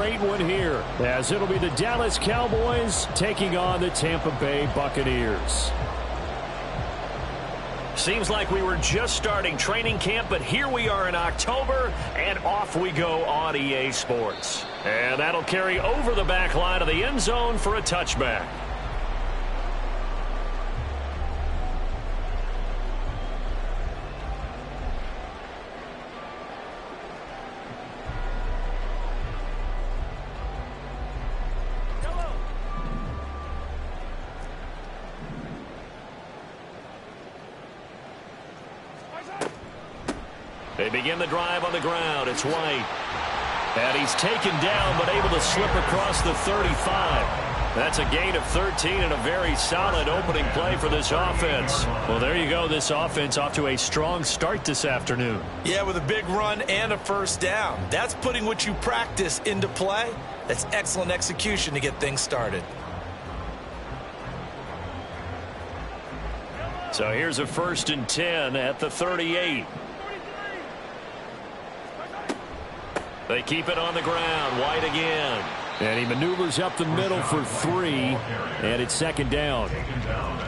straight one here, as it'll be the Dallas Cowboys taking on the Tampa Bay Buccaneers. Seems like we were just starting training camp, but here we are in October, and off we go on EA Sports. And that'll carry over the back line of the end zone for a touchback. They begin the drive on the ground. It's White. And he's taken down, but able to slip across the 35. That's a gain of 13 and a very solid opening play for this offense. Well, there you go. This offense off to a strong start this afternoon. Yeah, with a big run and a first down. That's putting what you practice into play. That's excellent execution to get things started. So here's a 1st and 10 at the 38. They keep it on the ground. White again. And he maneuvers up the middle for 3, and it's 2nd down.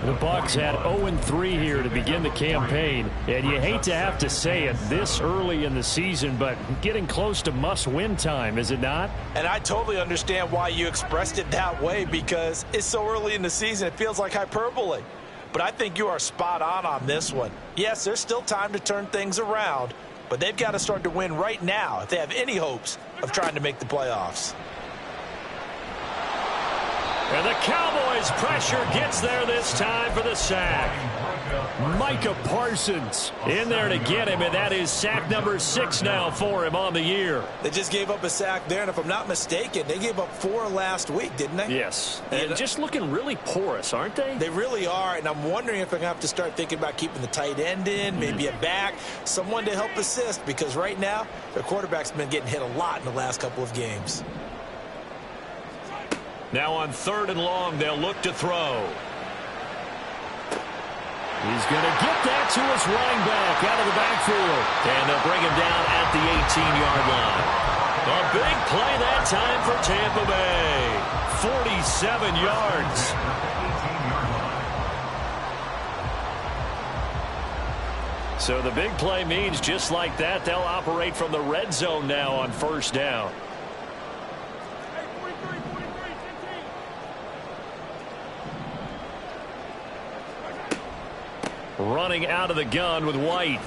The Bucs had 0-3 here to begin the campaign, and you hate to have to say it this early in the season, but getting close to must-win time, is it not? And I totally understand why you expressed it that way, because it's so early in the season, it feels like hyperbole. But I think you are spot on this one. Yes, there's still time to turn things around, but they've got to start to win right now if they have any hopes of trying to make the playoffs. And the Cowboys' pressure gets there this time for the sack. Micah Parsons in there to get him, and that is sack number 6 now for him on the year. They just gave up a sack there, and if I'm not mistaken, they gave up 4 last week, didn't they? Yes. And just looking really porous, aren't they? They really are, and I'm wondering if they're going to have to start thinking about keeping the tight end in, maybe a back, someone to help assist, because right now, their quarterback's been getting hit a lot in the last couple of games. Now on 3rd and long, they'll look to throw. He's going to get that to his running back out of the backfield. And they'll bring him down at the 18-yard line. A big play that time for Tampa Bay. 47 yards. So the big play means just like that, they'll operate from the red zone now on 1st down. Running out of the gun with White.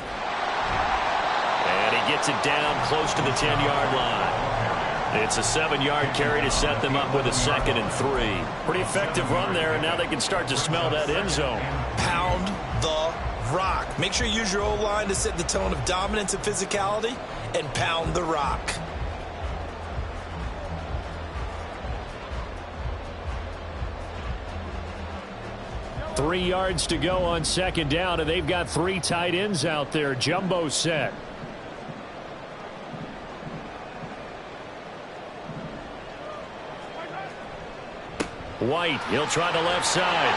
And he gets it down close to the 10-yard line. It's a 7-yard carry to set them up with a 2nd and 3. Pretty effective run there, and now they can start to smell that end zone. Pound the rock. Make sure you use your O-line to set the tone of dominance and physicality, and pound the rock. Three yards to go on 2nd down, and they've got 3 tight ends out there. Jumbo set. White, he'll try the left side.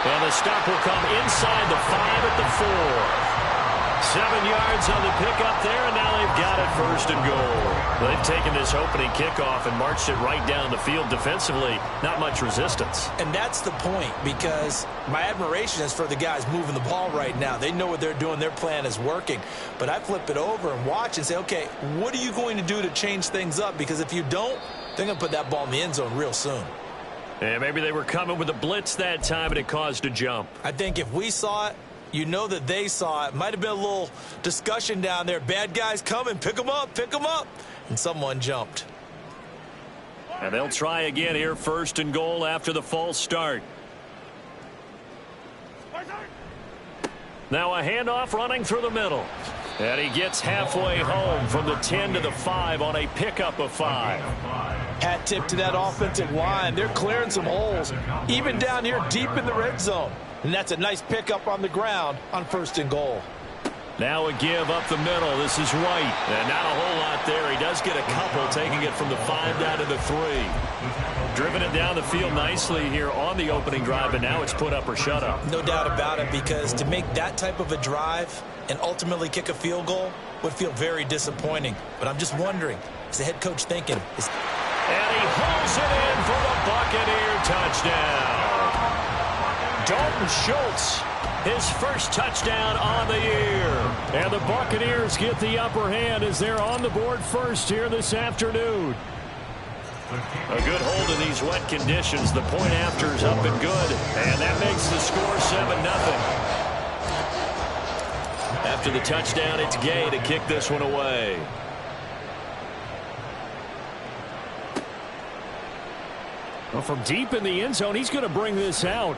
And the stop will come inside the 5 at the 4. 7 yards on the pickup there, and now they've got it 1st and goal. They've taken this opening kickoff and marched it right down the field defensively. Not much resistance. And that's the point, because my admiration is for the guys moving the ball right now. They know what they're doing. Their plan is working. But I flip it over and watch and say, okay, what are you going to do to change things up? Because if you don't, they're going to put that ball in the end zone real soon. And maybe they were coming with a blitz that time, and it caused a jump. I think if we saw it, you know that they saw it. Might have been a little discussion down there. Bad guys coming. Pick them up. Pick them up. And someone jumped. And they'll try again here. 1st and goal after the false start. Now a handoff running through the middle. And he gets halfway home from the 10 to the 5 on a pickup of 5. Hat tip to that offensive line. They're clearing some holes, even down here deep in the red zone. And that's a nice pickup on the ground on 1st and goal. Now a give up the middle. This is White. And not a whole lot there. He does get a couple, taking it from the 5 down to the 3. Driven it down the field nicely here on the opening drive, and now it's put up or shut up. No doubt about it, because to make that type of a drive and ultimately kick a field goal would feel very disappointing. But I'm just wondering, is the head coach thinking, And he hauls it in for the Buccaneer touchdown. Dalton Schultz, his first touchdown on the year. And the Buccaneers get the upper hand as they're on the board first here this afternoon. A good hold in these wet conditions. The point after is up and good. And that makes the score 7-0. After the touchdown, it's Gay to kick this one away. Well, from deep in the end zone, he's going to bring this out.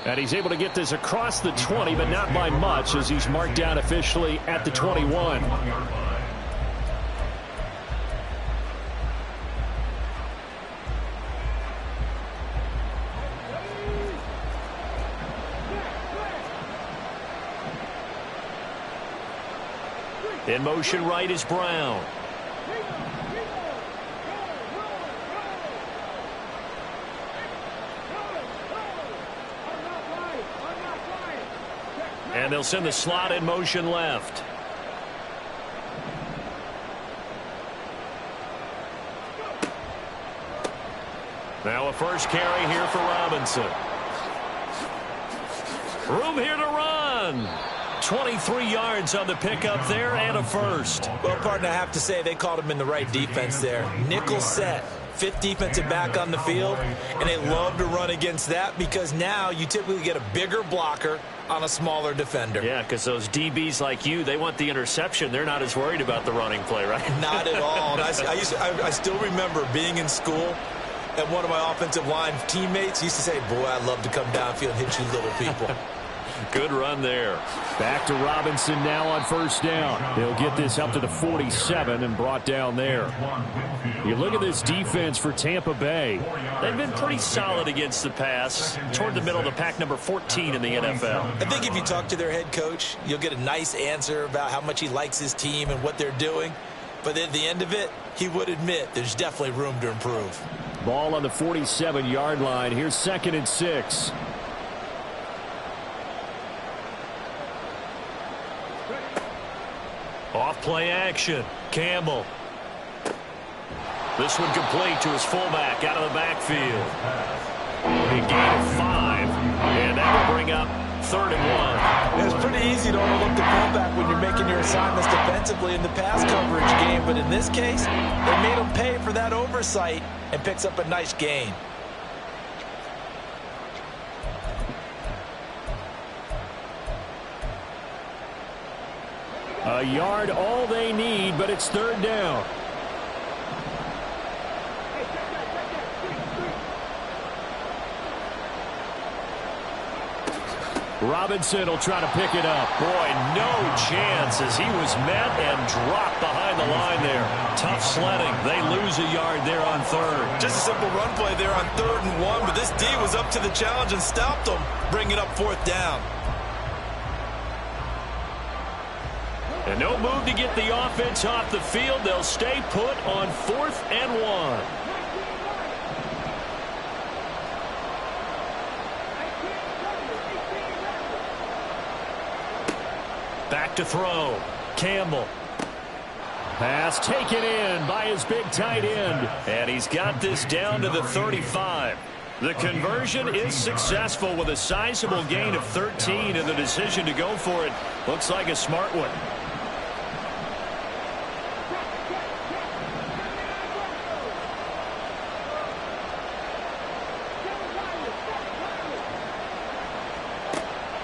And he's able to get this across the 20, but not by much, as he's marked down officially at the 21. In motion right is Brown. And they'll send the slot in motion left. Now a first carry here for Robinson. Room here to run. 23 yards on the pickup there and a first. Well, partner, I have to say they called him in the right defense there. Nickel set. Fifth defensive back on the field, and they love to run against that because now you typically get a bigger blocker on a smaller defender. Yeah, because those DBs like you, they want the interception. They're not as worried about the running play, right? Not at all. And I still remember being in school, and one of my offensive line teammates used to say, boy, I'd love to come downfield and hit you little people. Good run there. Back to Robinson now on first down. They'll get this up to the 47 and brought down there. You look at this defense for Tampa Bay. They've been pretty solid against the pass. Toward the middle of the pack, number 14 in the NFL. I think if you talk to their head coach, you'll get a nice answer about how much he likes his team and what they're doing. But at the end of it, he would admit there's definitely room to improve. Ball on the 47-yard line. Here's 2nd and 6. Off play action. Campbell. This one complete to his fullback out of the backfield. A gain of 5. And that will bring up 3rd and 1. It's pretty easy to overlook the fullback when you're making your assignments defensively in the pass coverage game. But in this case, they made him pay for that oversight and picks up a nice gain. A yard all they need, but it's 3rd down. Robinson will try to pick it up. Boy, no chance as he was met and dropped behind the line there. Tough sledding. They lose a yard there on 3rd. Just a simple run play there on 3rd and 1, but this D was up to the challenge and stopped them, bringing up 4th down. And no move to get the offense off the field. They'll stay put on 4th and 1. Back to throw. Campbell. Pass taken in by his big tight end. And he's got this down to the 35. The conversion is successful with a sizable gain of 13, and the decision to go for it looks like a smart one.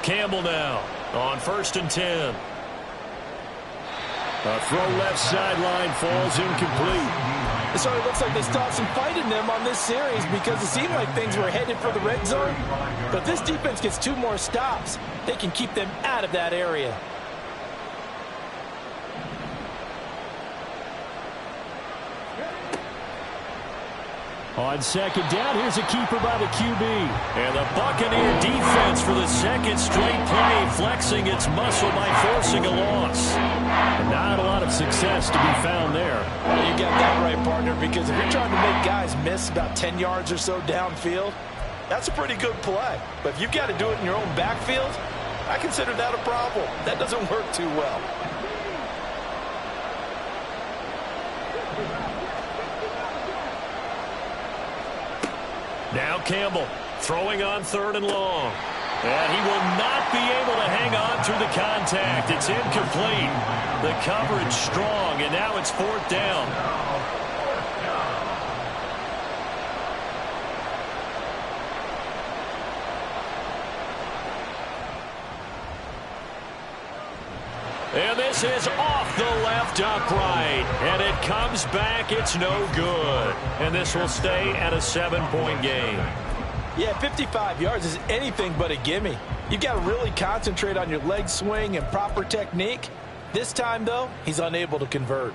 Campbell now on 1st and 10. A throw left sideline falls incomplete. So it looks like they stopped some fight in them on this series because it seemed like things were headed for the red zone. But if this defense gets 2 more stops, they can keep them out of that area. On 2nd down, here's a keeper by the QB. And the Buccaneer defense for the 2nd straight play, flexing its muscle by forcing a loss. And not a lot of success to be found there. Well, you got that right, partner, because if you're trying to make guys miss about 10 yards or so downfield, that's a pretty good play. But if you've got to do it in your own backfield, I consider that a problem. That doesn't work too well. Now Campbell throwing on 3rd and long. And he will not be able to hang on through the contact. It's incomplete. The coverage strong, and now it's 4th down. And this is off the left upright. And it comes back. It's no good. And this will stay at a 7-point game. Yeah, 55 yards is anything but a gimme. You've got to really concentrate on your leg swing and proper technique. This time, though, he's unable to convert.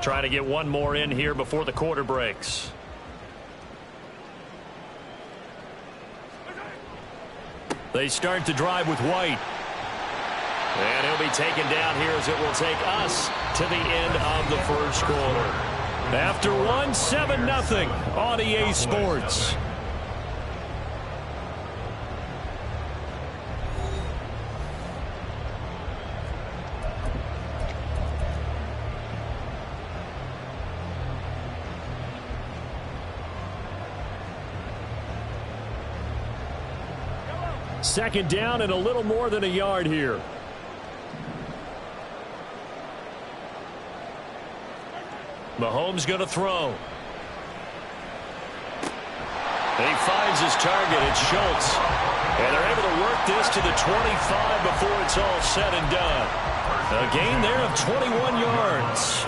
Trying to get one more in here before the quarter breaks. They start the drive with White. And he'll be taken down here as it will take us to the end of the first quarter. After 7-0 on EA Sports. Second down and a little more than a yard here. Mahomes going to throw. He finds his target. It's Schultz. And they're able to work this to the 25 before it's all said and done. A gain there of 21 yards.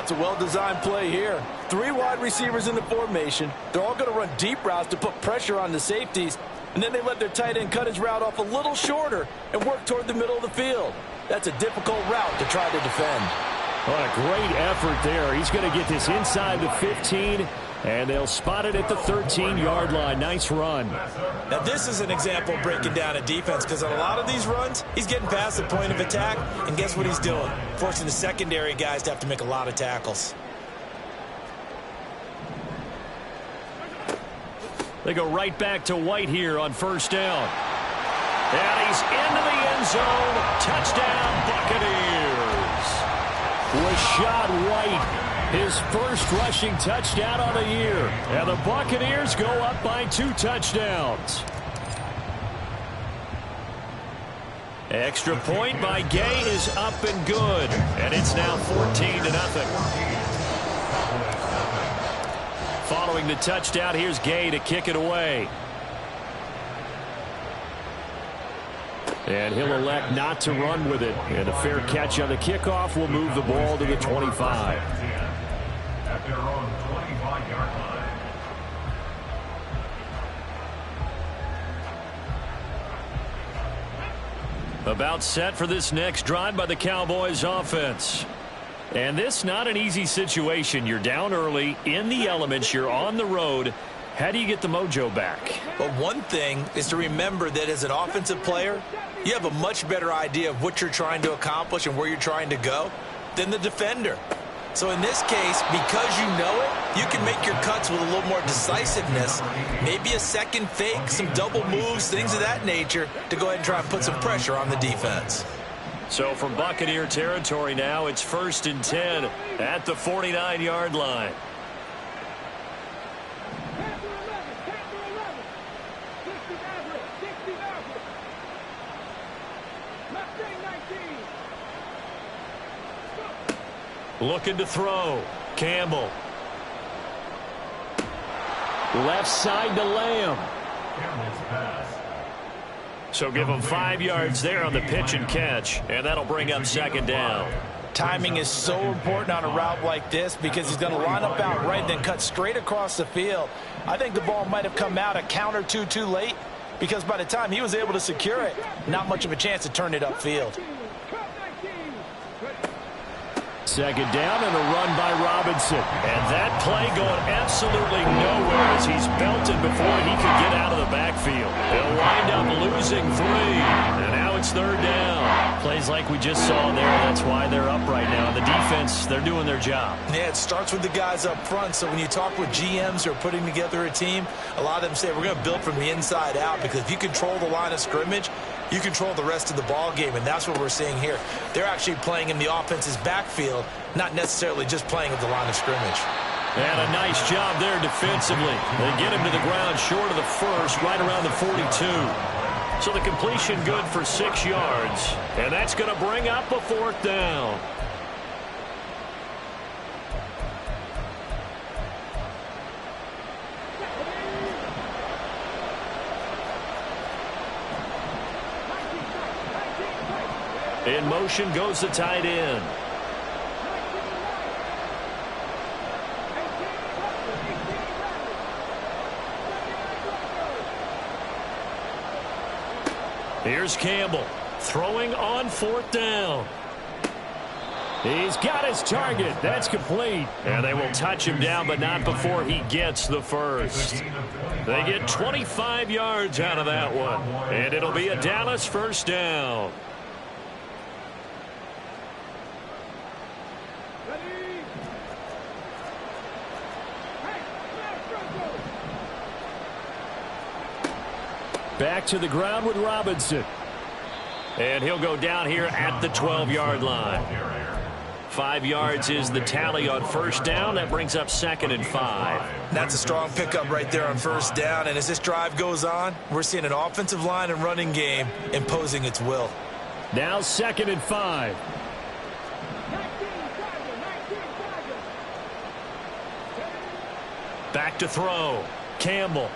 It's a well-designed play here. 3 wide receivers in the formation. They're all going to run deep routes to put pressure on the safeties. And then they let their tight end cut his route off a little shorter and work toward the middle of the field. That's a difficult route to try to defend. What a great effort there. He's going to get this inside the 15, and they'll spot it at the 13-yard line. Nice run. Now, this is an example of breaking down a defense, because on a lot of these runs, he's getting past the point of attack, and guess what he's doing? Forcing the secondary guys to have to make a lot of tackles. They go right back to White here on first down. And he's into the end zone. Touchdown, Buccaneers. Rashad White, his first rushing touchdown on the year. And the Buccaneers go up by 2 touchdowns. Extra point by Gay is up and good. And it's now 14-0. Following the touchdown, here's Gay to kick it away. And he'll elect not to run with it. And a fair catch on the kickoff will move the ball to the 25. At their own 25-yard line. About set for this next drive by the Cowboys offense. And this not an easy situation. You're down early, in the elements, you're on the road. How do you get the mojo back? But one thing is to remember that as an offensive player, you have a much better idea of what you're trying to accomplish and where you're trying to go than the defender. So in this case, because you know it, you can make your cuts with a little more decisiveness. Maybe a second fake, some double moves, things of that nature to go ahead and try and put some pressure on the defense. So from Buccaneer territory now, it's 1st and 10 at the 49-yard line. Looking to throw. Campbell. Left side to Lamb. So give him 5 yards there on the pitch and catch, and that'll bring up 2nd down. Timing is so important on a route like this because he's going to line up out right, then cut straight across the field. I think the ball might have come out a count or two too late because by the time he was able to secure it, not much of a chance to turn it upfield. 2nd down and a run by Robinson. And that play going absolutely nowhere as he's belted before he could get out of the backfield. They'll wind up losing 3. And now it's 3rd down. Plays like we just saw there. That's why they're up right now. The defense, they're doing their job. Yeah, it starts with the guys up front. So when you talk with GMs who are putting together a team, a lot of them say we're going to build from the inside out because if you control the line of scrimmage, you control the rest of the ball game, and that's what we're seeing here. They're actually playing in the offense's backfield, not necessarily just playing at the line of scrimmage. And a nice job there defensively. They get him to the ground short of the first, right around the 42. So the completion good for 6 yards. And that's going to bring up a 4th down. In motion goes the tight end. Here's Campbell throwing on 4th down. He's got his target. That's complete. And they will touch him down, but not before he gets the first. They get 25 yards out of that one. And it'll be a Dallas 1st down. Back to the ground with Robinson. And he'll go down here at the 12-yard line. 5 yards is the tally on 1st down. That brings up 2nd and 5. That's a strong pickup right there on 1st down. And as this drive goes on, we're seeing an offensive line and running game imposing its will. Now 2nd and 5. Back to throw. Campbell.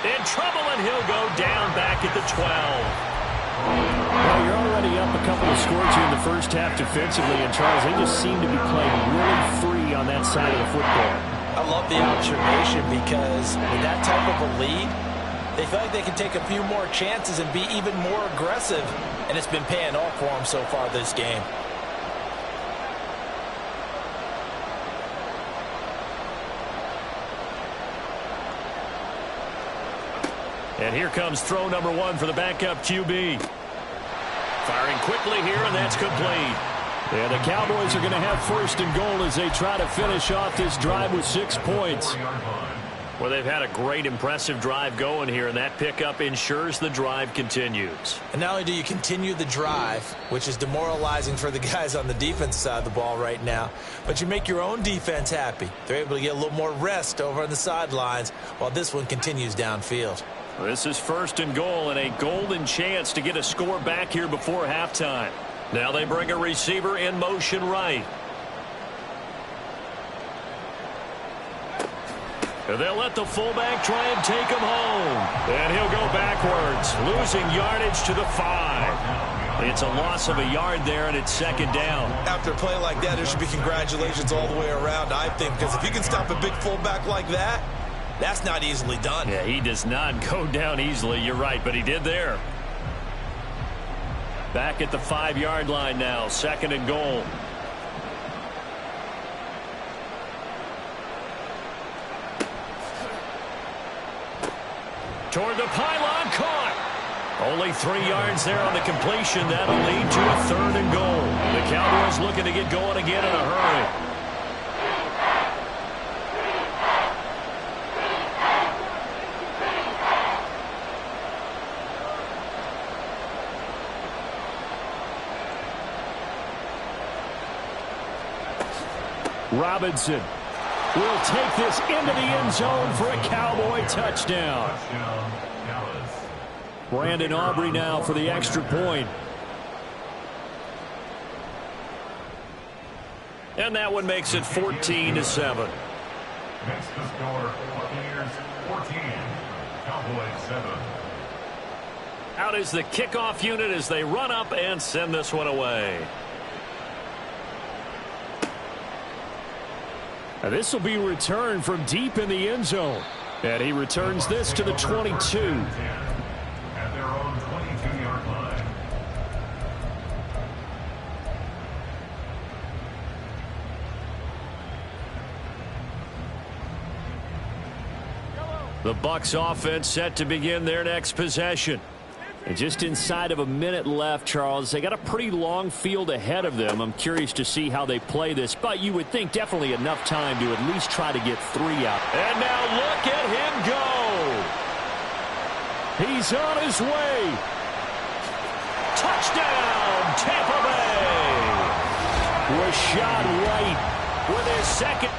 In trouble, and he'll go down back at the 12. Well, you're already up a couple of scores here in the first half defensively, and Charles, they just seem to be playing really free on that side of the football. I love the observation because with that type of a lead, they feel like they can take a few more chances and be even more aggressive, and it's been paying off for them so far this game. And here comes throw number 1 for the backup QB. Firing quickly here, and that's complete. Yeah, the Cowboys are going to have 1st and goal as they try to finish off this drive with 6 points. Well, they've had a great, impressive drive going here, and that pickup ensures the drive continues. And not only do you continue the drive, which is demoralizing for the guys on the defense side of the ball right now, but you make your own defense happy. They're able to get a little more rest over on the sidelines while this one continues downfield. This is 1st and goal and a golden chance to get a score back here before halftime. Now they bring a receiver in motion right. And they'll let the fullback try and take him home. And he'll go backwards, losing yardage to the 5. It's a loss of a yard there, and it's 2nd down. After a play like that, there should be congratulations all the way around, I think, because if you can stop a big fullback like that, that's not easily done. Yeah, he does not go down easily. You're right, but he did there. Back at the 5-yard line now, 2nd and goal. Toward the pylon, caught. Only 3 yards there on the completion. That'll lead to a 3rd and goal. The Cowboys looking to get going again in a hurry. Robinson will take this into the end zone for a Cowboy touchdown. Brandon Aubrey now for the extra point. And that one makes it 14-7. Next to score, Buccaneers 14, Cowboys 7. Out is the kickoff unit as they run up and send this one away. Now this will be returned from deep in the end zone. And he returns this to the 22. At their own 22-yard line. The Bucs offense set to begin their next possession. And just inside of a minute left, Charles. They got a pretty long field ahead of them. I'm curious to see how they play this, but you would think definitely enough time to at least try to get 3 out. And now look at him go. He's on his way. Touchdown, Tampa Bay. Rashad White with his second.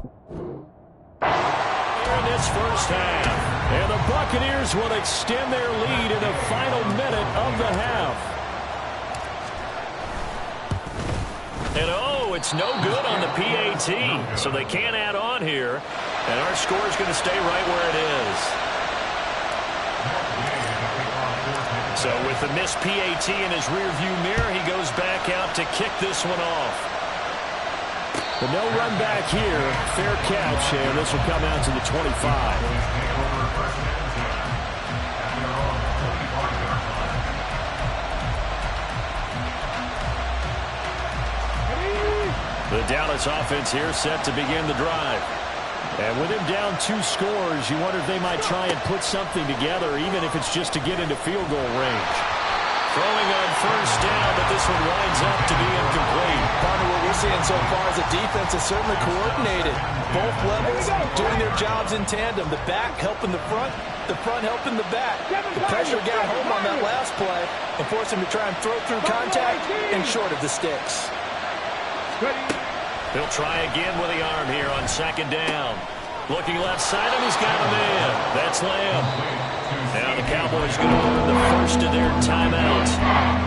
In this first half. And the Buccaneers will extend their lead in the final minute of the half. And oh, it's no good on the PAT. So they can't add on here. And our score is going to stay right where it is. So with the missed PAT in his rearview mirror, he goes back out to kick this one off. But no run back here. Fair catch, and this will come out to the 25. The Dallas offense here set to begin the drive. And with him down 2 scores, you wonder if they might try and put something together, even if it's just to get into field goal range. Throwing on first down, but this one winds up to be incomplete. Partner, what we're seeing so far is the defense is certainly coordinated. Both levels doing their jobs in tandem. The back helping the front helping the back. The pressure got home on that last play and forced him to try and throw through contact and short of the sticks. He'll try again with the arm here on second down. Looking left side, and he's got a man. That's Lamb. Now the Cowboys going to earn the first of their timeouts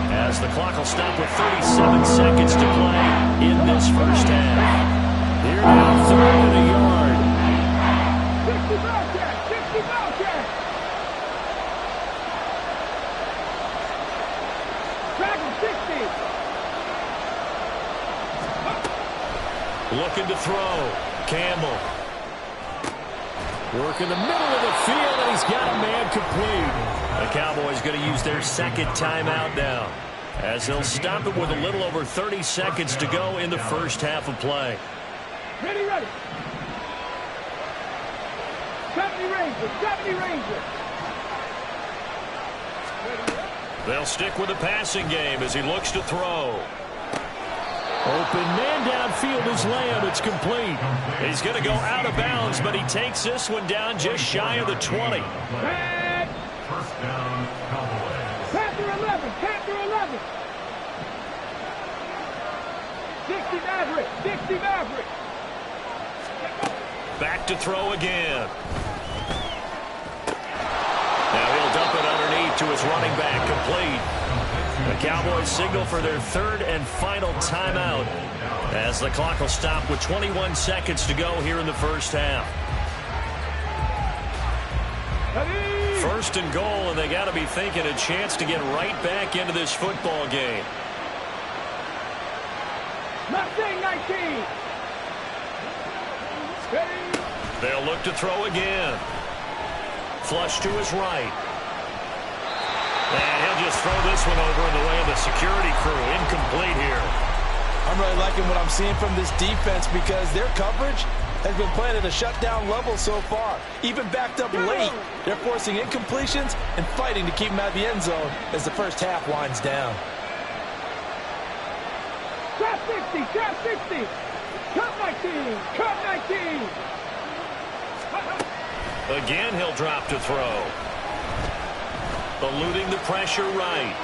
as the clock will stop with 37 seconds to play in this first half. Here now, 3rd and a yard. 60 Bobcat! 60 Bobcat! Track him, 60! Looking to throw. Campbell. Work in the middle of the field, and he's got a man complete. The Cowboys going to use their second timeout now as they'll stop it with a little over 30 seconds to go in the first half of play. Ready, ready. 70 Rangers, 70 Rangers. They'll stick with the passing game as he looks to throw. Open man downfield is Lamb. It's complete. He's going to go out of bounds, but he takes this one down just shy of the 20. First down, Cowboys. Panther 11, Panther 11. 60 Maverick, 60 Maverick. Back to throw again. Now he'll dump it underneath to his running back, complete. The Cowboys signal for their 3rd and final timeout as the clock will stop with 21 seconds to go here in the first half. First and goal, and they got to be thinking a chance to get right back into this football game. Mustang 19. They'll look to throw again. Flush to his right. And he'll just throw this one over in the way of the security crew. Incomplete here. I'm really liking what I'm seeing from this defense because their coverage has been playing at a shutdown level so far. Even backed up late, they're forcing incompletions and fighting to keep them out of the end zone as the first half winds down. Trap 60, trap 60. Cut 19, cut 19. Again, he'll drop to throw. Eluding the pressure right.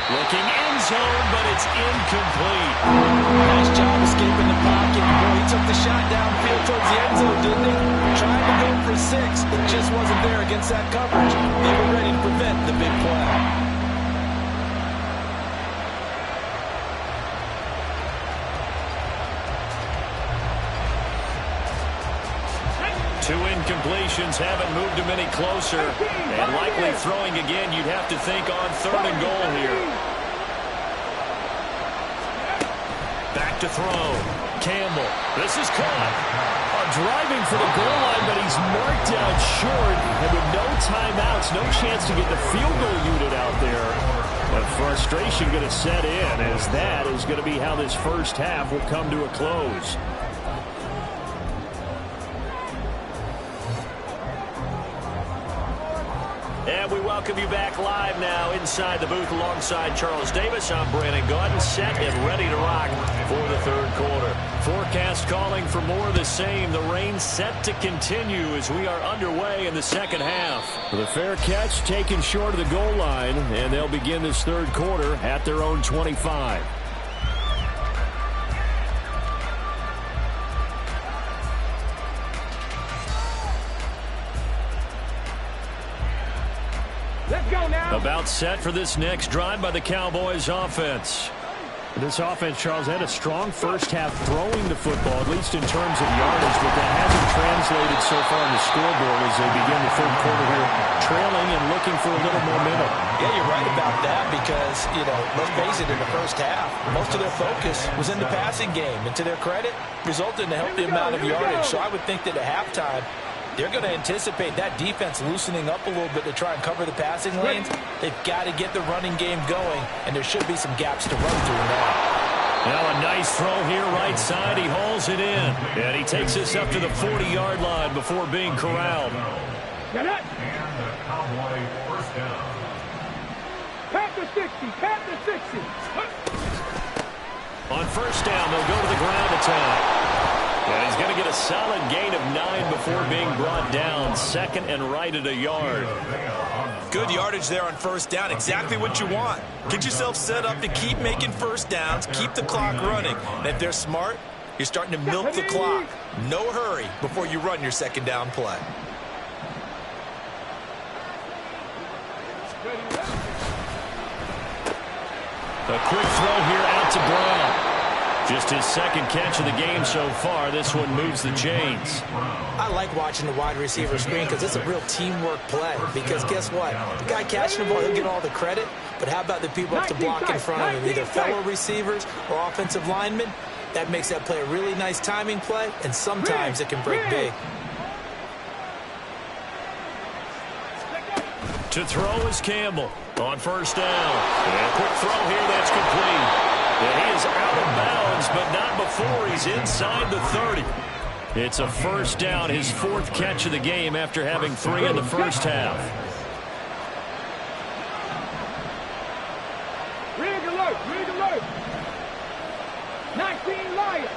Looking end zone, but it's incomplete. Nice job escaping the pocket. Boy, he took the shot downfield towards the end zone, didn't he? Trying to go for 6. It just wasn't there against that coverage. They were ready to prevent the big play. Two incompletions haven't moved him any closer. And likely throwing again, you'd have to think on 3rd and goal here. Back to throw. Campbell. This is caught. Driving for the goal line, but he's marked out short. And with no timeouts, no chance to get the field goal unit out there. But frustration going to set in as that is going to be how this first half will come to a close. And we welcome you back live now inside the booth alongside Charles Davis. I'm Brandon Gaudin, set and ready to rock for the 3rd quarter. Forecast calling for more of the same. The rain set to continue as we are underway in the second half. The fair catch taken short of the goal line, and they'll begin this 3rd quarter at their own 25. About set for this next drive by the Cowboys offense. This offense, Charles, had a strong first half throwing the football, at least in terms of yardage, but that hasn't translated so far on the scoreboard as they begin the third quarter here, trailing and looking for a little momentum. Yeah, you're right about that because, let's face it, in the first half, most of their focus was in the passing game. And to their credit, resulted in a healthy amount of yardage. So I would think that at halftime, they're going to anticipate that defense loosening up a little bit to try and cover the passing lanes. They've got to get the running game going, and there should be some gaps to run through now. Now a nice throw here right side. He hauls it in. And he takes us up to the 40-yard line before being corralled. Get it. And the Cowboy first down. Pat the 60. Pat the 60. On first down, they'll go to the ground attack. And he's going to get a solid gain of 9 before being brought down. Second and right at a yard. Good yardage there on first down. Exactly what you want. Get yourself set up to keep making first downs, keep the clock running. And if they're smart, you're starting to milk the clock. No hurry before you run your second down play. A quick throw here out to Brown. Just his second catch of the game so far. This one moves the chains. I like watching the wide receiver screen because it's a real teamwork play. Because guess what? The guy catching the ball, he'll get all the credit. But how about the people up to block in front of him, either fellow receivers or offensive linemen? That makes that play a really nice timing play, and sometimes it can break big. To throw is Campbell on first down. And a quick throw here that's complete. And he is out of bounds, but not before he's inside the 30. It's a first down, his fourth catch of the game after having 3 in the first half. Rig alert. Rig alert. 19 Lions.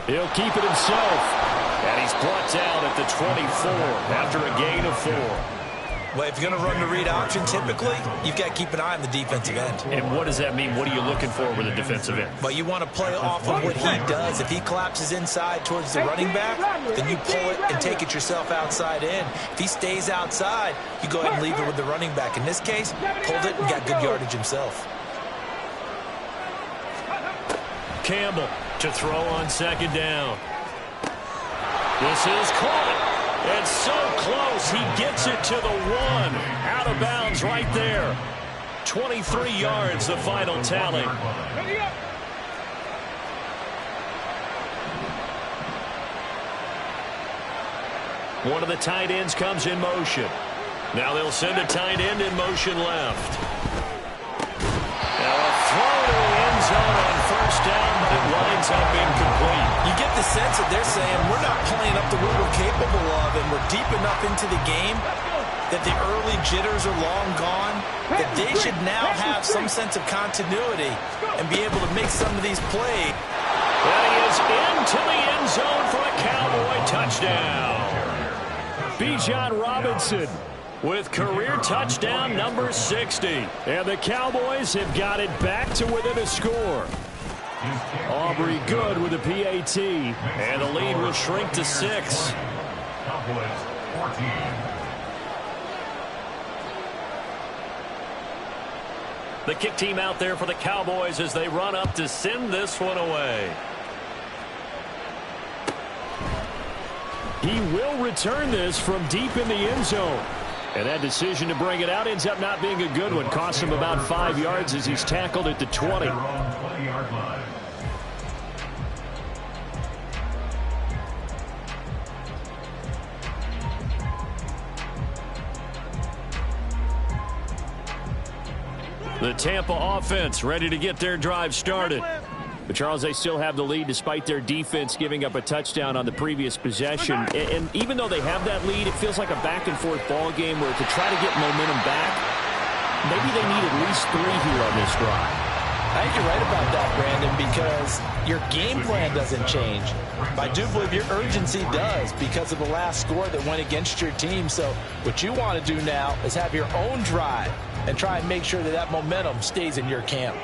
He'll keep it himself. And he's brought down at the 24 after a gain of 4. Well, if you're going to run the read option, typically, you've got to keep an eye on the defensive end. And what does that mean? What are you looking for with a defensive end? But you want to play off of what he does. If he collapses inside towards the running back, then you pull it and take it yourself outside in. If he stays outside, you go ahead and leave it with the running back. In this case, pulled it and got good yardage himself. Campbell to throw on second down. This is caught. And so close, he gets it to the 1. Out of bounds right there. 23 yards, the final tally. One of the tight ends comes in motion. Now they'll send a tight end in motion left. Now a throw to the end zone on first down, but it winds up incomplete. You get the sense that they're saying we're not playing up to what we're capable of, and we're deep enough into the game that the early jitters are long gone, that they should now have some sense of continuity and be able to make some of these plays. And he is into the end zone for a Cowboy touchdown. Bijan Robinson with career touchdown number 60. And the Cowboys have got it back to within a score. Aubrey good with a PAT. And the lead will shrink to 6. Cowboys 14. The kick team out there for the Cowboys as they run up to send this one away. He will return this from deep in the end zone. And that decision to bring it out ends up not being a good one. Cost him about 5 yards as he's tackled at the 20. The Tampa offense ready to get their drive started. But, Charles, they still have the lead despite their defense giving up a touchdown on the previous possession. And even though they have that lead, it feels like a back-and-forth ball game where to try to get momentum back, maybe they need at least 3 here on this drive. I think you're right about that, Brandon, because your game plan doesn't change. But I do believe your urgency does because of the last score that went against your team. So what you want to do now is have your own drive and try and make sure that that momentum stays in your camp.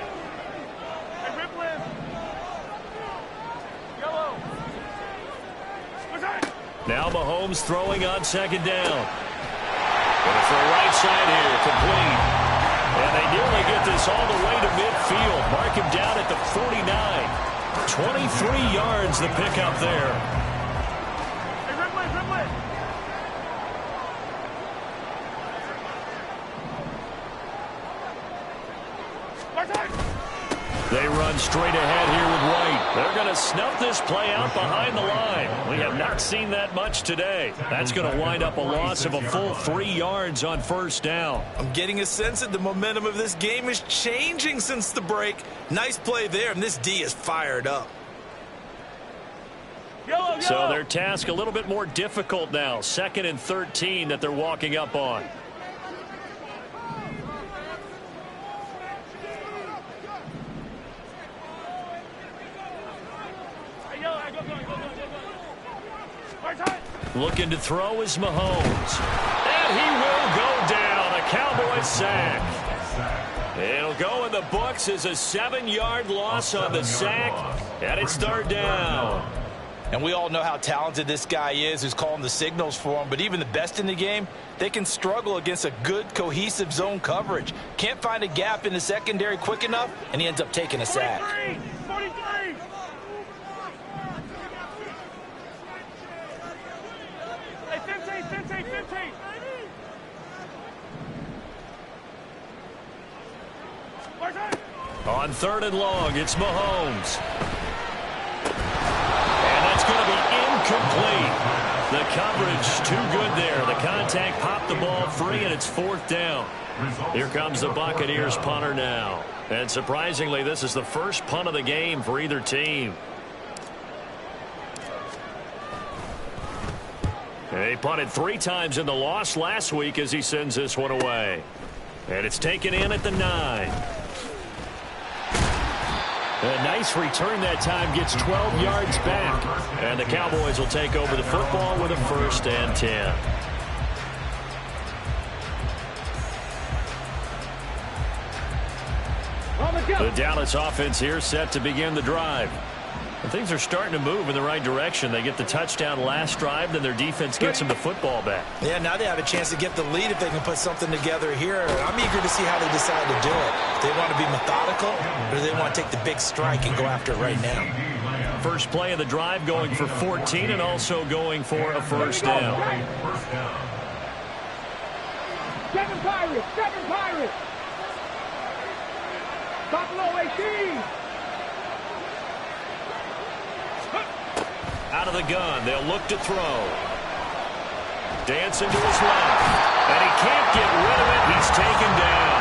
Now Mahomes throwing on second down. Going for a right side here, complete. And they nearly get this all the way to midfield. Mark him down at the 49. 23 yards the pickup there. They run straight ahead here with White. They're going to snuff this play out behind the line. We have not seen that much today. That's going to wind up a loss of a full 3 yards on first down. I'm getting a sense that the momentum of this game is changing since the break. Nice play there, and this D is fired up. So their task a little bit more difficult now. 2nd and 13 that they're walking up on. Looking to throw is Mahomes. And he will go down. A Cowboys sack. It'll go in the books as a 7-yard loss on the sack. And it's 3rd down. And we all know how talented this guy is who's calling the signals for him. But even the best in the game, they can struggle against a good, cohesive zone coverage. Can't find a gap in the secondary quick enough, and he ends up taking a sack. 43! On 3rd and long, it's Mahomes. And that's going to be incomplete. The coverage too good there. The contact popped the ball free, and it's 4th down. Here comes the Buccaneers punter now. And surprisingly, this is the first punt of the game for either team. He punted 3 times in the loss last week as he sends this one away. And it's taken in at the 9. A nice return that time, gets 12 yards back. And the Cowboys will take over the football with a 1st and 10. The Dallas offense here set to begin the drive. And things are starting to move in the right direction. They get the touchdown last drive, then their defense gets them the football back. Yeah, now they have a chance to get the lead if they can put something together here. I'm eager to see how they decide to do it. Do they want to be methodical, or do they want to take the big strike and go after it right now? First play of the drive going for 14 and also going for a 1st down. 7 Pirates! 7 Pirates! Buffalo 18! Out of the gun, they'll look to throw. Dancing to his left. And he can't get rid of it. He's taken down.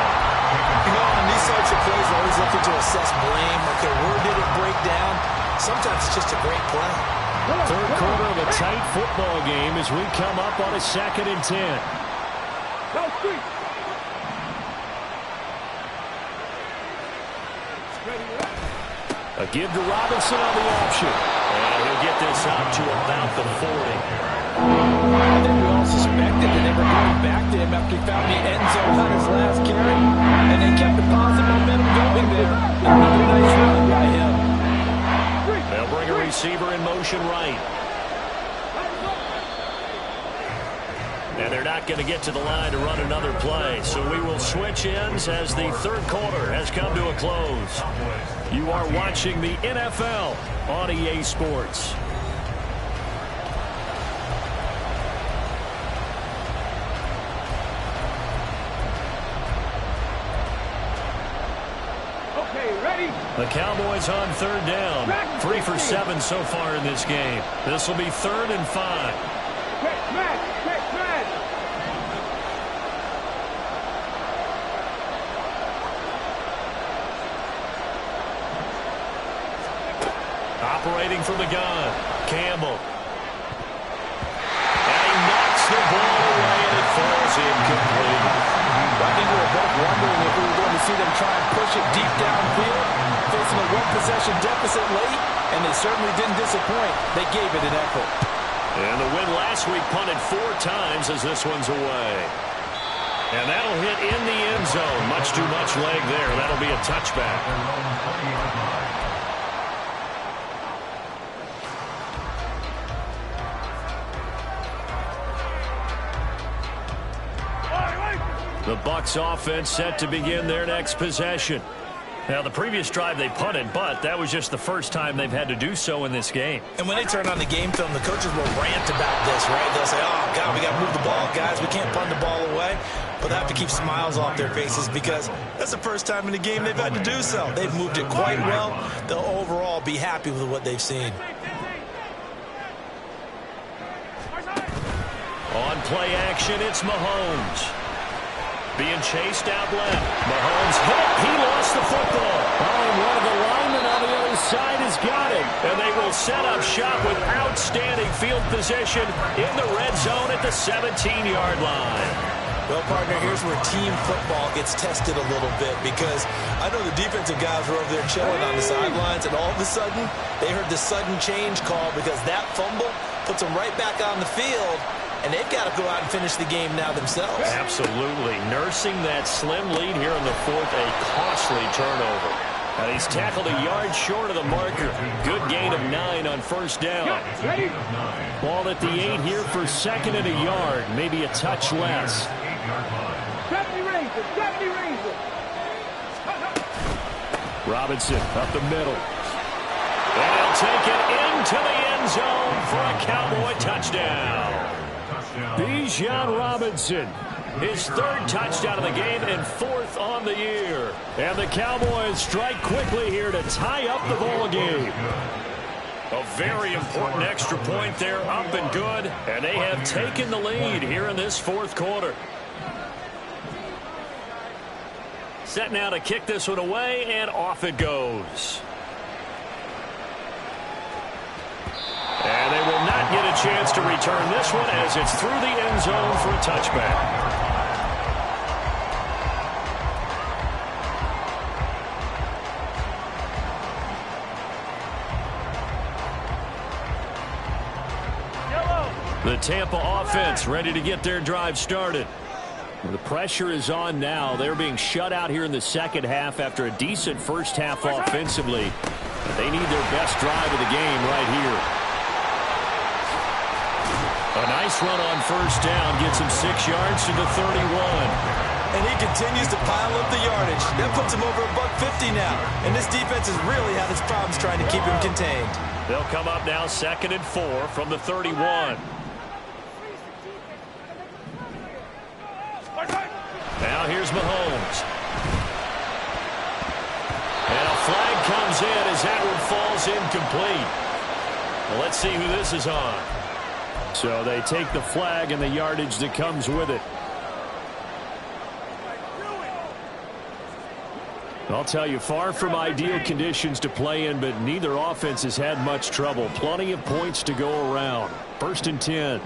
You know, on these types of plays, we're always looking to assess blame. Okay, where did it break down? Sometimes it's just a great play. 3rd quarter of a tight football game as we come up on a 2nd and 10. A give to Robinson on the option. And he'll get this out to about the 40. I think we all suspected that they were going back to him after he found the end zone on his last carry. And they kept the positive momentum going there. Another nice run by him. They'll bring a receiver in motion right. And they're not going to get to the line to run another play. So we will switch ends as the 3rd quarter has come to a close. You are watching the NFL on EA Sports. Okay, ready? The Cowboys on 3rd down. 3 for 7 so far in this game. This will be 3rd and 5. Check, match, check, match. Operating from the gun, Campbell. And he knocks the ball away, and it falls incomplete. I think we were both wondering if we were going to see them try and push it deep downfield, facing a 1-possession deficit late, and they certainly didn't disappoint. They gave it an effort. And the win last week punted 4 times as this one's away. And that'll hit in the end zone. Much too much leg there. That'll be a touchback. The Bucs offense set to begin their next possession. Now, the previous drive they punted, but that was just the first time they've had to do so in this game. And when they turn on the game film, the coaches will rant about this, right? They'll say, oh, God, we got to move the ball, guys. We can't punt the ball away. But they have to keep smiles off their faces because that's the first time in the game they've had to do so. They've moved it quite well. They'll overall be happy with what they've seen. On play action, it's Mahomes. Being chased out left. Mahomes hit. He lost the football. Oh, and one of the linemen on the other side has got it. And they will set up shop with outstanding field position in the red zone at the 17-yard line. Well, partner, here's where team football gets tested a little bit because I know the defensive guys were over there chilling on the sidelines, and all of a sudden, they heard the sudden change call because that fumble puts them right back on the field, and they've got to go out and finish the game now themselves. Absolutely. Nursing that slim lead here in the fourth, a costly turnover. And he's tackled a yard short of the marker. Good gain of 9 on first down. Ready? Ball at the 8 here for second and a yard, maybe a touch less. 70 Razor, 70 Razor. Robinson up the middle. And he'll take it into the end zone for a Cowboy touchdown. Bijan Robinson, His third touchdown of the game and fourth on the year. and the Cowboys strike quickly here to tie up the ball game. A very important extra point there, up and good, and they have taken the lead here in this fourth quarter. Set now to kick this one away, and off it goes. And they will not get a chance to return this one as it's through the end zone for a touchback. The Tampa offense ready to get their drive started. The pressure is on now. They're being shut out here in the second half after a decent first half offensively. They need their best drive of the game right here. A nice run on first down gets him 6 yards to the 31. And he continues to pile up the yardage. That puts him over $150 now. And this defense has really had its problems trying to keep him contained. They'll come up now 2nd and 4 from the 31. Now here's Mahomes. And a flag comes in as that one falls incomplete. Well, let's see who this is on. So they take the flag and the yardage that comes with it. I'll tell you, far from ideal conditions to play in, but neither offense has had much trouble. Plenty of points to go around. 1st and 10.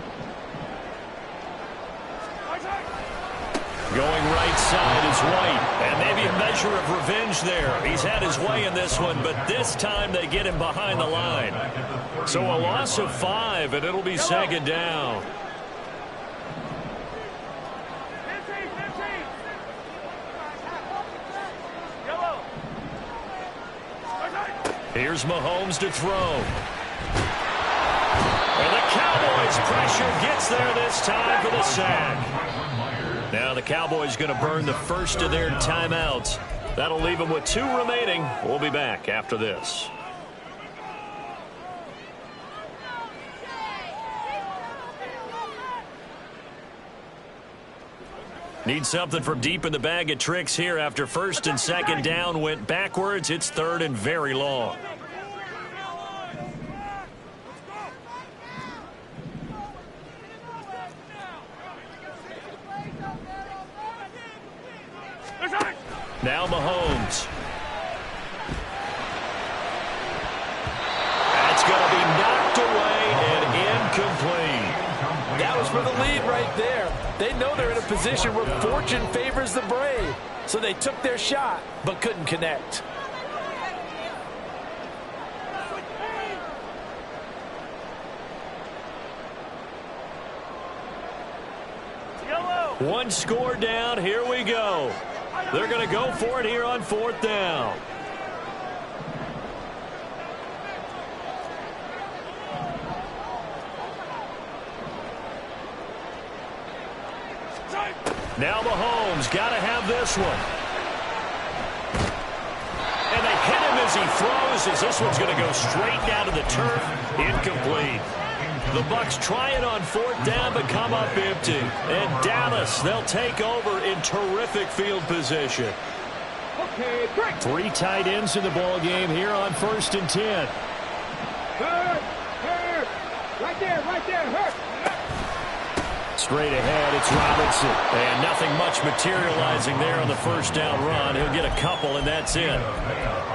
Going right side is White, and maybe a measure of revenge there. He's had his way in this one, but this time they get him behind the line. So a loss of 5, and it'll be 2nd down. Here's Mahomes to throw. And the Cowboys' pressure gets there this time for the sack. Now the Cowboys going to burn the first of their timeouts. That'll leave them with 2 remaining. We'll be back after this. Need something from deep in the bag of tricks here after 1st and 2nd down went backwards. It's 3rd and very long. Now Mahomes. That's going to be knocked away and incomplete. That was for the lead right there. They know they're in a position where fortune favors the brave. So they took their shot, but couldn't connect. One score down. Here we go. They're going to go for it here on 4th down. Now Mahomes got to have this one. And they hit him as he throws, as this one's going to go straight down to the turf. Incomplete. The Bucs trying on 4th down, but come up empty. And Dallas, they'll take over in terrific field position. Okay, break. 3 tight ends in the ball game here on 1st and 10. Hurt. Right there, hurt. Straight ahead, it's Robinson. And nothing much materializing there on the 1st down run. He'll get a couple, and that's it.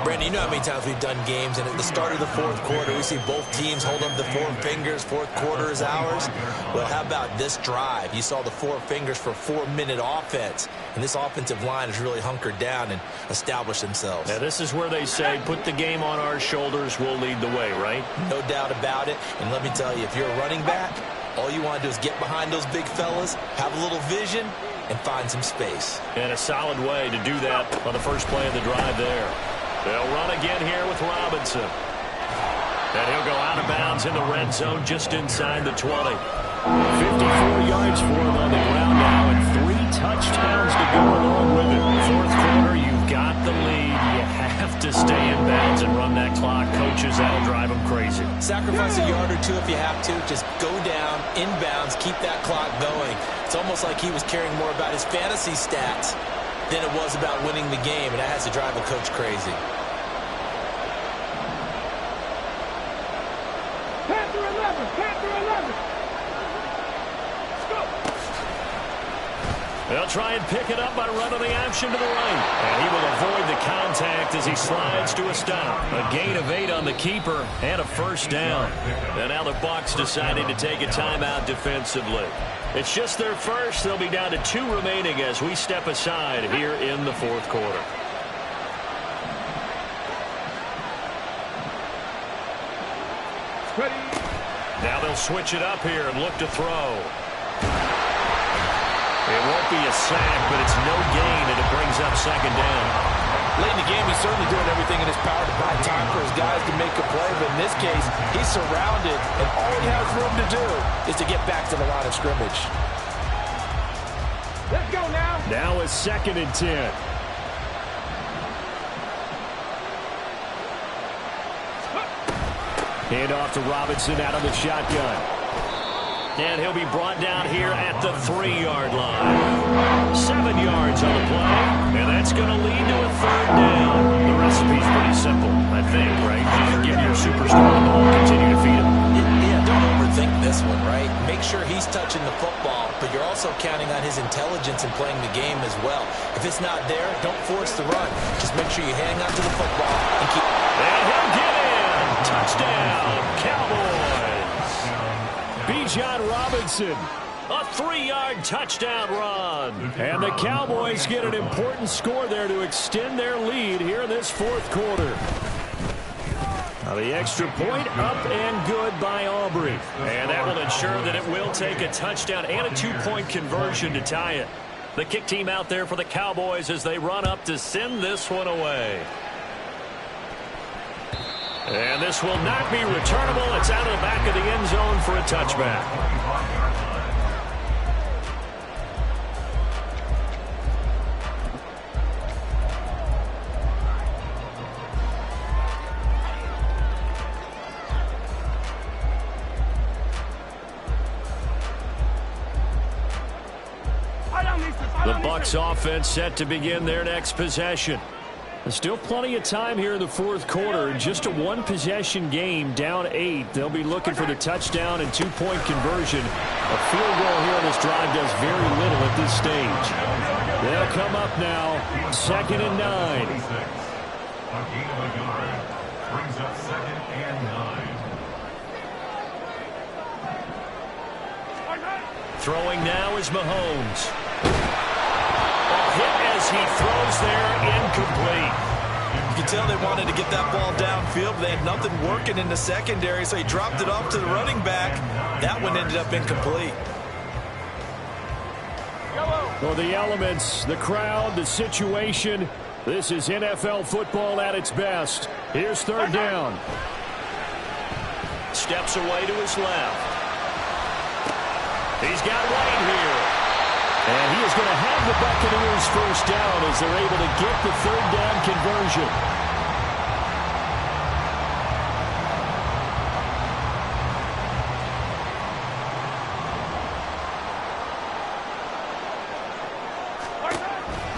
Brandon, you know how many times we've done games, and at the start of the 4th quarter, we see both teams hold up the 4 fingers. 4th quarter is ours. Well, how about this drive? You saw the 4 fingers for 4-minute offense, and this offensive line has really hunkered down and established themselves. Now, this is where they say, put the game on our shoulders, we'll lead the way, right? No doubt about it, and let me tell you, if you're a running back, all you want to do is get behind those big fellas, have a little vision, and find some space. And a solid way to do that on the first play of the drive there. They'll run again here with Robinson. And he'll go out of bounds in the red zone just inside the 20. 54 yards for him on the ground now, and 3 touchdowns to go along with it. 4th quarter, you've got the lead. You have to stay in bounds and run that clock. Coaches, that'll drive them crazy. Sacrifice a yard or 2 if you have to. Just go down, inbounds, keep that clock going. It's almost like he was caring more about his fantasy stats than it was about winning the game, and that has to drive a coach crazy. Panther 11. They'll try and pick it up by running the option to the right. And he will avoid the contact as he slides to a stop. A gain of 8 on the keeper and a 1st down. And now the Bucs deciding to take a timeout defensively. It's just their first. They'll be down to 2 remaining as we step aside here in the 4th quarter. Ready. Now they'll switch it up here and look to throw. It won't be a sack, but it's no gain, and it brings up 2nd down. Late in the game, he's certainly doing everything in his power to buy time for his guys to make a play, but in this case, he's surrounded, and all he has room to do is to get back to the line of scrimmage. Let's go now. Now it's 2nd and 10. Hand off to Robinson out of the shotgun. And he'll be brought down here at the 3-yard line. 7 yards on the play, and that's going to lead to a 3rd down. The recipe's pretty simple, I think, right? Just give your superstar the ball, continue to feed him. Yeah, don't overthink this one, right? Make sure he's touching the football, but you're also counting on his intelligence in playing the game as well. If it's not there, don't force the run. Just make sure you hang on to the football and keep... And he'll get in! Touchdown, Cowboys! Bijan Robinson. A 3-yard touchdown run. And the Cowboys get an important score there to extend their lead here in this 4th quarter. Now the extra point up and good by Aubrey. And that will ensure that it will take a touchdown and a 2-point conversion to tie it. The kick team out there for the Cowboys as they run up to send this one away. And this will not be returnable. It's out of the back of the end zone for a touchback. The Bucs offense set to begin their next possession. There's still plenty of time here in the 4th quarter. Just a 1-possession game, down 8. They'll be looking for the touchdown and 2-point conversion. A field goal here on this drive does very little at this stage. They'll come up now, 2nd and 9. Brings up 2nd and 9. Throwing now is Mahomes. Hit as he throws there, incomplete. You can tell they wanted to get that ball downfield, but they had nothing working in the secondary, so he dropped it off to the running back. That one ended up incomplete. For the elements, the crowd, the situation, this is NFL football at its best. Here's 3rd down. Steps away to his left. He's got White here. And he is going to have the Buccaneers first down as they're able to get the third down conversion.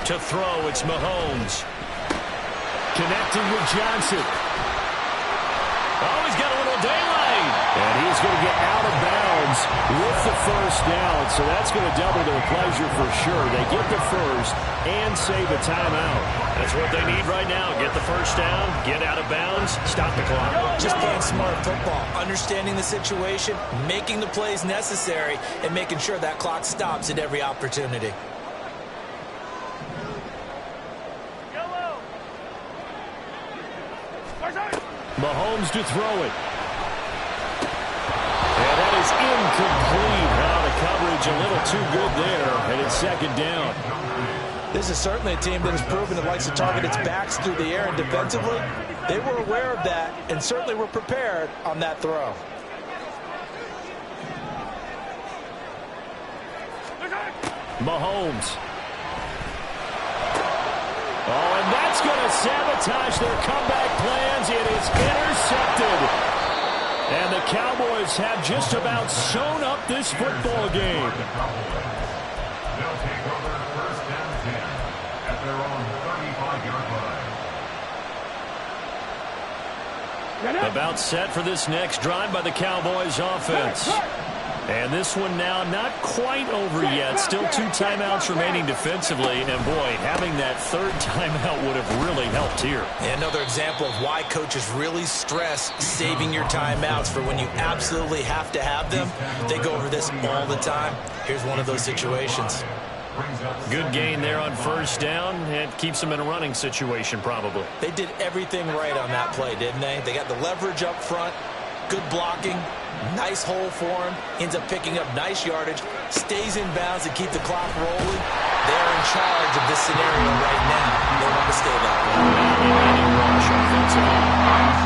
To throw, it's Mahomes. Connecting with Johnson. Oh, he's got a little daylight. And he's going to get out of bounds with the first down. So that's going to double their pleasure for sure. They get the first and save a timeout. That's what they need right now. Get the first down, get out of bounds, stop the clock. Just playing smart football, understanding the situation, making the plays necessary, and making sure that clock stops at every opportunity. Mahomes to throw it. And that is incomplete. The coverage a little too good there, and it's second down. This is certainly a team that has proven it likes to target its backs through the air, and defensively, they were aware of that and certainly were prepared on that throw. Mahomes. Oh, and that's going to sabotage their comeback plans. It is intercepted. And the Cowboys have just about sewn up this football game. They'll take over first down 10 at their own 35-yard line. About set for this next drive by the Cowboys offense. And this one now not quite over yet. Still 2 timeouts remaining defensively. And, boy, having that third timeout would have really helped here. And another example of why coaches really stress saving your timeouts for when you absolutely have to have them. They go over this all the time. Here's one of those situations. Good gain there on first down. And keeps them in a running situation probably. They did everything right on that play, didn't they? They got the leverage up front. Good blocking, nice hole for him, ends up picking up nice yardage, stays in bounds to keep the clock rolling. They're in charge of this scenario right now. They want to stay that way.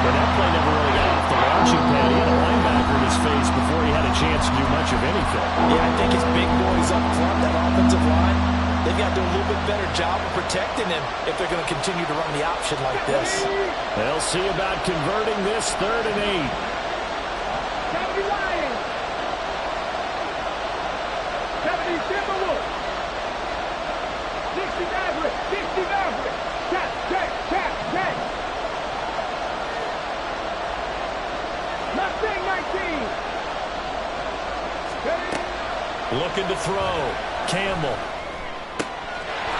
But that play never really got off the launching pad. He had a linebacker in his face before he had a chance to do much of anything. Yeah, I think his big boys up front, that offensive line, they've got to do a little bit better job of protecting him if they're going to continue to run the option like this. They'll see about converting this 3rd and 8. 70 Lions. 70 Timberwolves. 60 Mavericks. 60 Mavericks. Tap. Mustang 19. Looking to throw. Campbell.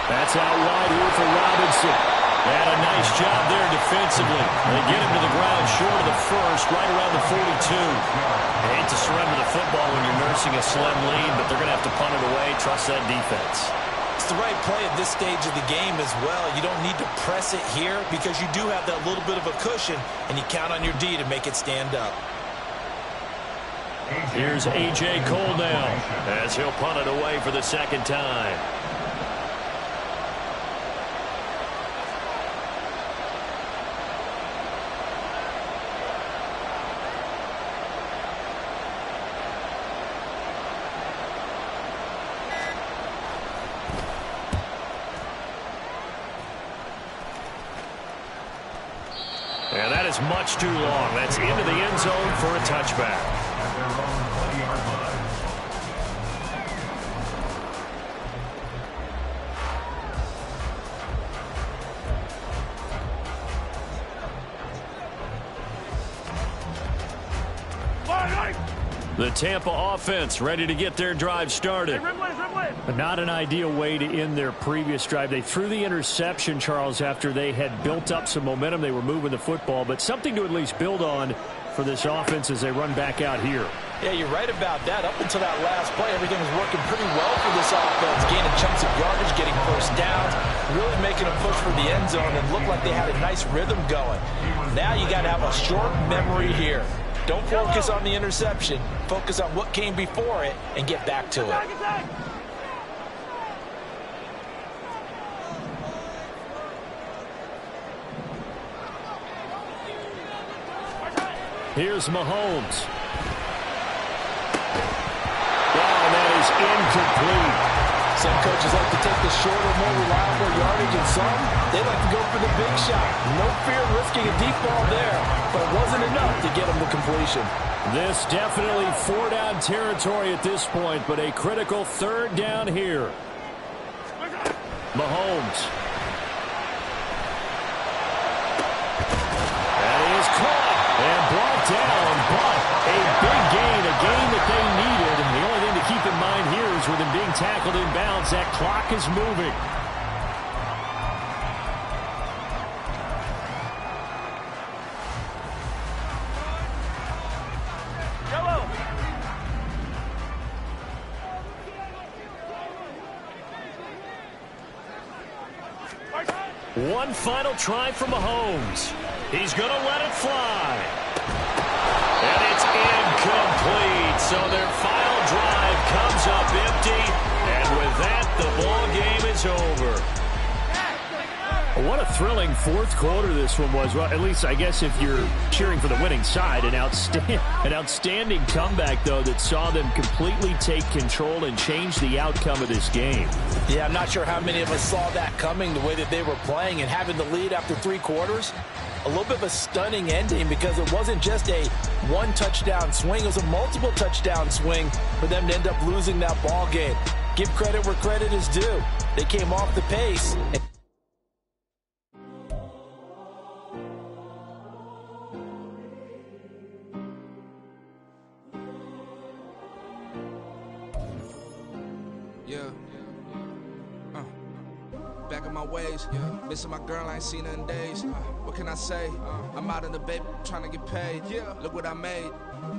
That's out wide here for Robinson. And a nice job there defensively. They get him to the ground short of the first, right around the 42. I hate to surrender the football when you're nursing a slim lead, but they're going to have to punt it away. Trust that defense. It's the right play at this stage of the game as well. You don't need to press it here because you do have that little bit of a cushion, and you count on your D to make it stand up. Here's A.J. Cole now as he'll punt it away for the second time. And that is much too long. That's into the end zone for a touchback. The Tampa offense ready to get their drive started. But not an ideal way to end their previous drive. They threw the interception, Charles, after they had built up some momentum. They were moving the football, but something to at least build on for this offense as they run back out here. Yeah, you're right about that. Up until that last play, everything was working pretty well for this offense. Gaining chunks of yardage, getting first downs, really making a push for the end zone, and looked like they had a nice rhythm going. Now you got to have a short memory here. Don't focus on the interception. Focus on what came before it and get back to it. Here's Mahomes. Oh, that is incomplete. Some coaches like to take the shorter, more reliable yardage, and some, they like to go for the big shot. No fear of risking a deep ball there, but it wasn't enough to get them to completion. This definitely 4-down territory at this point, but a critical 3rd down here. Mahomes. That is caught and brought down, but a big gain, a gain that they needed. And the only thing to keep in mind here is with him being tackled inbounds, that clock is moving. One final try from Mahomes. He's going to let it fly. And it's incomplete. So their final drive comes up empty. And with that, the ball game is over. What a thrilling 4th quarter this one was. Well, at least I guess if you're cheering for the winning side, an outstanding comeback, though, that saw them completely take control and change the outcome of this game. Yeah, I'm not sure how many of us saw that coming, the way that they were playing and having the lead after 3 quarters. A little bit of a stunning ending because it wasn't just a 1-touchdown swing. It was a multiple touchdown swing for them to end up losing that ball game. Give credit where credit is due. They came off the pace. Back in my ways, missing my girl, I ain't seen her in days. What can I say? I'm out in the baby, trying to get paid. Look what I made.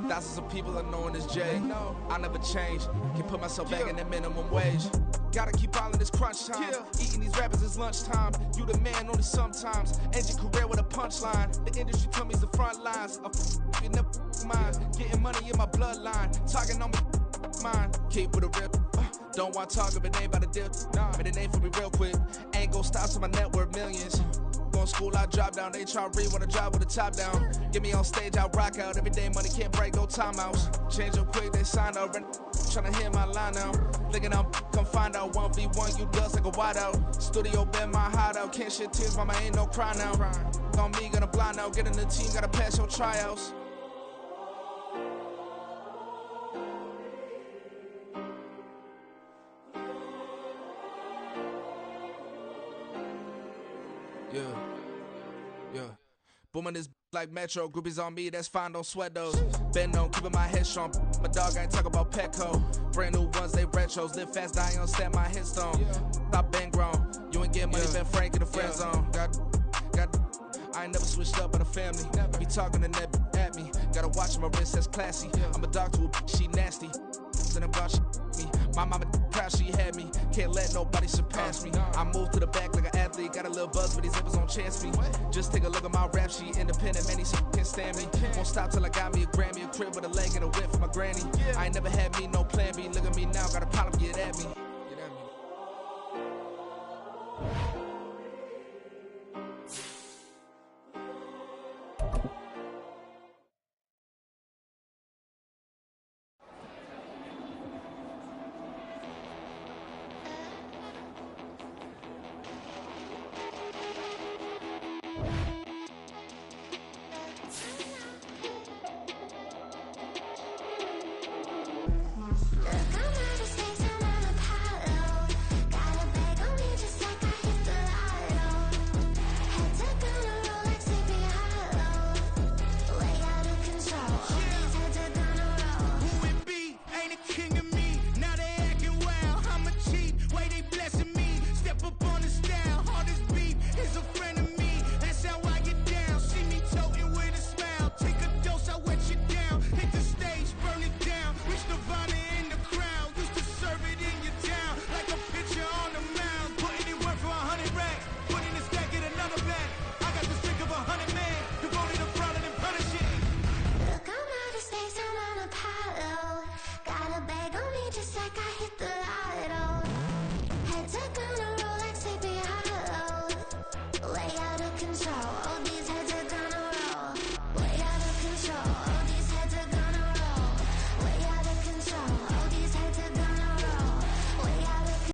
Thousands of people are knowing this Jay. I never change. Can put myself back in that minimum wage. Gotta keep all in this crunch time. Eating these rappers is lunchtime. You the man only sometimes. End your career with a punchline. The industry told me the front lines. In the mind. Getting money in my bloodline. Talking on me mine. Keep with a rip. Don't want to talk if it ain't about a dip. But it ain't for me real quick. Ain't gon' stop so my net worth millions. Going school, I drop down. They try to read when I drive with the top down. Get me on stage, I rock out. Every day money can't break, no timeouts. Change up quick, they sign up. Tryna hear my line now. Thinking I'm come find out 1v1, you dust like a wideout. Studio been my hideout. Can't shed tears, mama ain't no cry now. On me, gonna blind out. Get in the team, gotta pass your tryouts. Yeah. Booming this like Metro. Groupies on me, that's fine, don't sweat those. Been on, keeping my head strong. My dog ain't talk about Petco. Brand new ones, they retros. Live fast, die on set, my headstone. Stop been grown. You ain't getting money, been frank in the friend zone. I ain't never switched up on a family. Be talking to that at me. Gotta watch my wrist, that's classy. I'm a dog to a she nasty. And I'm God, she me. My mama proud she had me. Can't let nobody surpass me. I move to the back like an athlete. Got a little buzz for these zippers on chance me. Just take a look at my rap sheet. Independent, man, these can't stand me. Won't stop till I got me a Grammy, a crib with a leg and a whip for my granny. I ain't never had me no plan B. Look at me now, got a problem, get at me.